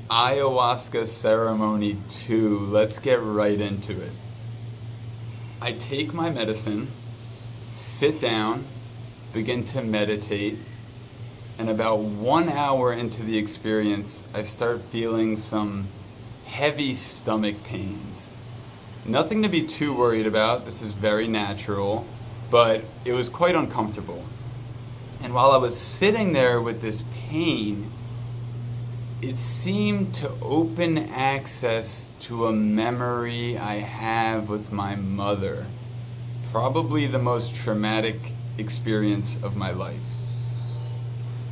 Ayahuasca ceremony 2. Let's get right into it. I take my medicine, sit down, begin to meditate, and about 1 hour into the experience, I start feeling some heavy stomach pains. Nothing to be too worried about, this is very natural, but it was quite uncomfortable. And while I was sitting there with this pain, it seemed to open access to a memory I have with my mother. Probably the most traumatic experience of my life.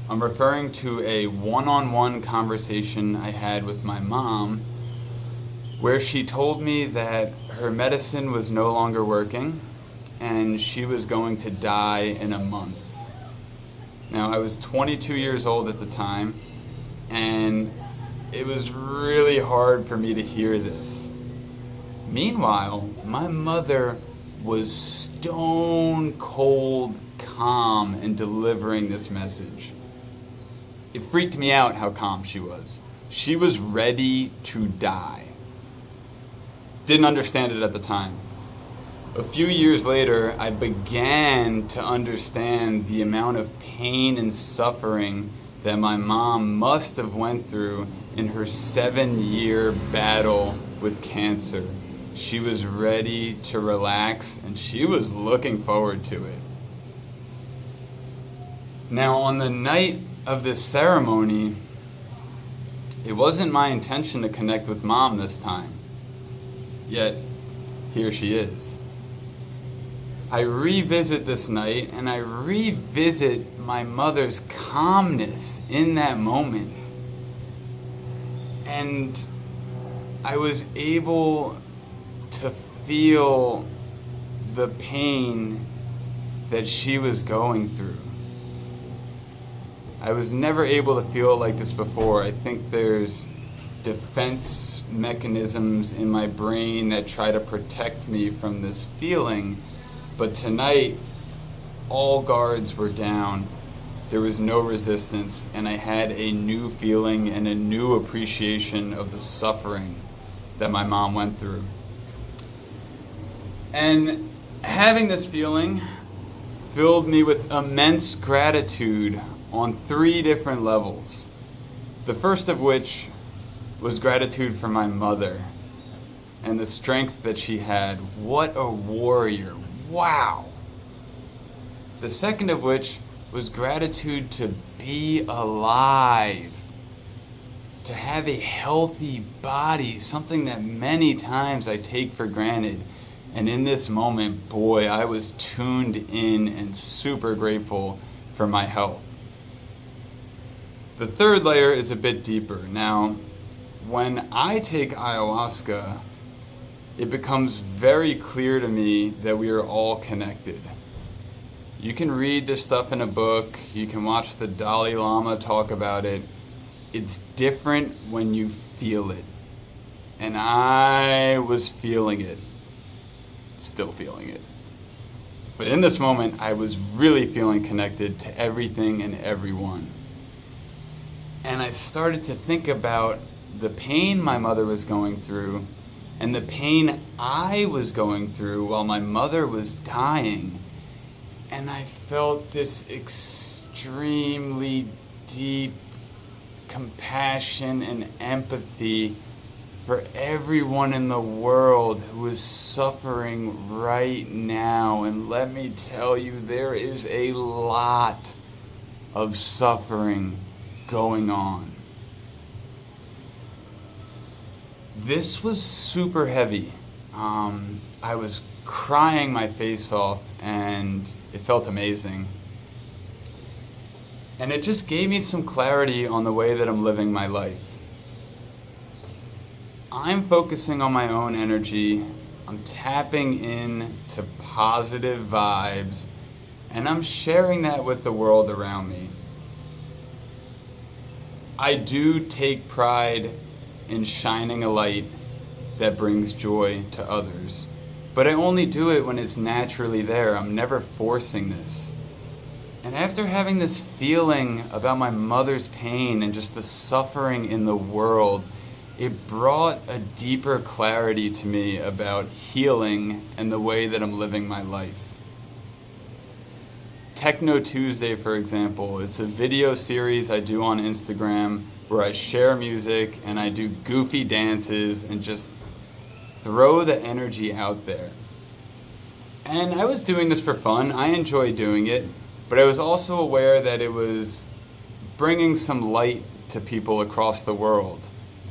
I'm referring to a one-on-one conversation I had with my mom where she told me that her medicine was no longer working and she was going to die in a month. Now, I was 22 years old at the time, and it was really hard for me to hear this. Meanwhile, my mother was stone cold calm in delivering this message. It freaked me out how calm she was. She was ready to die. Didn't understand it at the time. A few years later, I began to understand the amount of pain and suffering that my mom must have went through in her 7-year battle with cancer. She was ready to relax and she was looking forward to it. Now, on the night of this ceremony, it wasn't my intention to connect with Mom this time. Yet, here she is. I revisit this night and I revisit my mother's calmness in that moment. And I was able to feel the pain that she was going through. I was never able to feel it like this before. I think there's defense mechanisms in my brain that try to protect me from this feeling. But tonight, all guards were down. There was no resistance, and I had a new feeling and a new appreciation of the suffering that my mom went through. And having this feeling filled me with immense gratitude on 3 different levels. The first of which was gratitude for my mother and the strength that she had. What a warrior. Wow. The second of which was gratitude to be alive, to have a healthy body, something that many times I take for granted. And in this moment, boy, I was tuned in and super grateful for my health. The third layer is a bit deeper. Now, when I take ayahuasca, it becomes very clear to me that we are all connected. You can read this stuff in a book, you can watch the Dalai Lama talk about it. It's different when you feel it. And I was feeling it. Still feeling it. But in this moment, I was really feeling connected to everything and everyone. And I started to think about the pain my mother was going through and the pain I was going through while my mother was dying. And I felt this extremely deep compassion and empathy for everyone in the world who is suffering right now. And let me tell you, there is a lot of suffering going on. This was super heavy. I was crying my face off and it felt amazing. And it just gave me some clarity on the way that I'm living my life. I'm focusing on my own energy, I'm tapping in to positive vibes, and I'm sharing that with the world around me. I do take pride in shining a light that brings joy to others, but I only do it when it's naturally there. I'm never forcing this. And after having this feeling about my mother's pain and just the suffering in the world, it brought a deeper clarity to me about healing and the way that I'm living my life. Techno Tuesday, for example, it's a video series I do on Instagram where I share music and I do goofy dances and just throw the energy out there. And I was doing this for fun. I enjoy doing it, but I was also aware that it was bringing some light to people across the world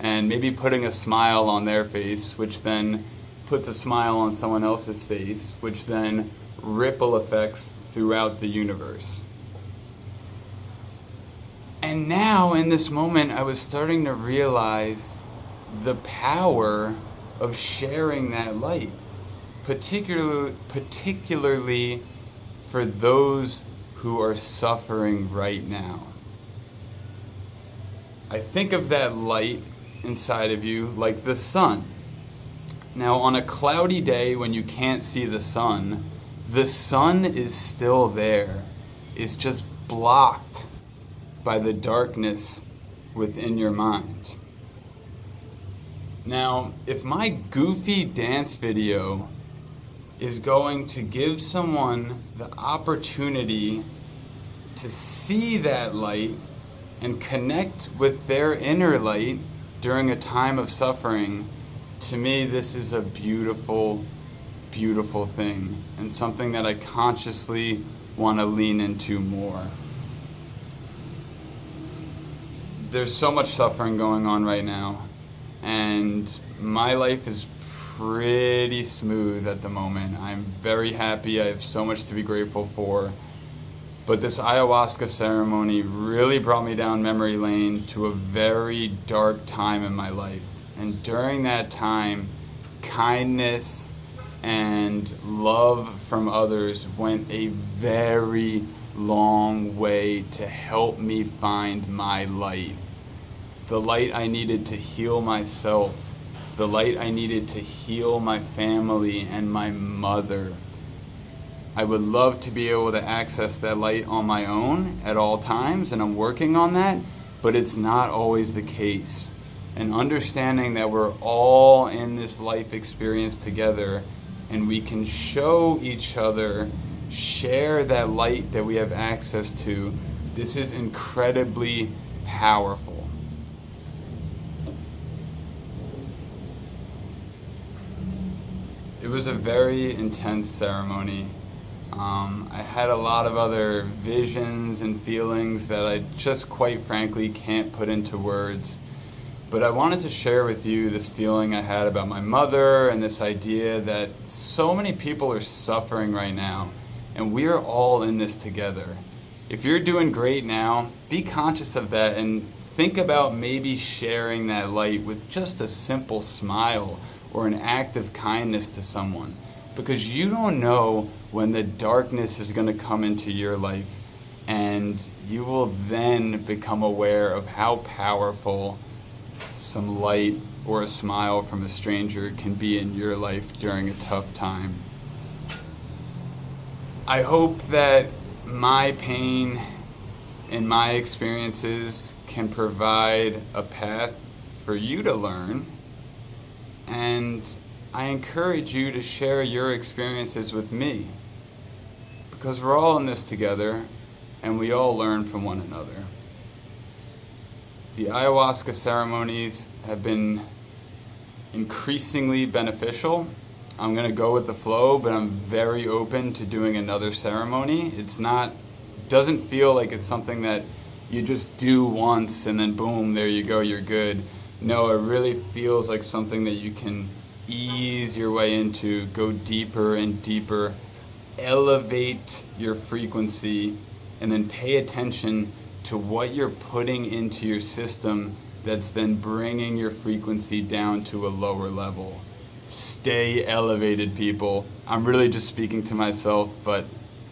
and maybe putting a smile on their face, which then puts a smile on someone else's face, which then ripple effects throughout the universe. And now in this moment, I was starting to realize the power of sharing that light, particularly for those who are suffering right now. I think of that light inside of you like the sun. Now, on a cloudy day when you can't see the sun is still there. It's just blocked by the darkness within your mind. Now, if my goofy dance video is going to give someone the opportunity to see that light and connect with their inner light during a time of suffering, to me, this is a beautiful, beautiful thing and something that I consciously want to lean into more. There's so much suffering going on right now, and my life is pretty smooth at the moment. I'm very happy. I have so much to be grateful for. But this ayahuasca ceremony really brought me down memory lane to a very dark time in my life. And during that time, kindness and love from others went a very long way to help me find my light. The light I needed to heal myself, the light I needed to heal my family and my mother. I would love to be able to access that light on my own at all times, and I'm working on that, but it's not always the case. And understanding that we're all in this life experience together, and we can show each other, share that light that we have access to, this is incredibly powerful. It was a very intense ceremony. I had a lot of other visions and feelings that I just quite frankly can't put into words. But I wanted to share with you this feeling I had about my mother and this idea that so many people are suffering right now, and we're all in this together. If you're doing great now, be conscious of that and think about maybe sharing that light with just a simple smile or an act of kindness to someone, because you don't know when the darkness is going to come into your life, and you will then become aware of how powerful some light or a smile from a stranger can be in your life during a tough time. I hope that my pain and my experiences can provide a path for you to learn, and I encourage you to share your experiences with me, because we're all in this together and we all learn from one another. The ayahuasca ceremonies have been increasingly beneficial. I'm going to go with the flow, but I'm very open to doing another ceremony. Doesn't feel like it's something that you just do once and then boom, there you go, you're good. No, it really feels like something that you can ease your way into, go deeper and deeper, elevate your frequency, and then pay attention to what you're putting into your system that's then bringing your frequency down to a lower level. Stay elevated, people. I'm really just speaking to myself, but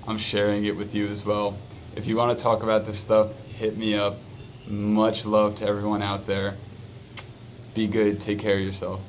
I'm sharing it with you as well. If you want to talk about this stuff, hit me up. Much love to everyone out there. Be good. Take care of yourself.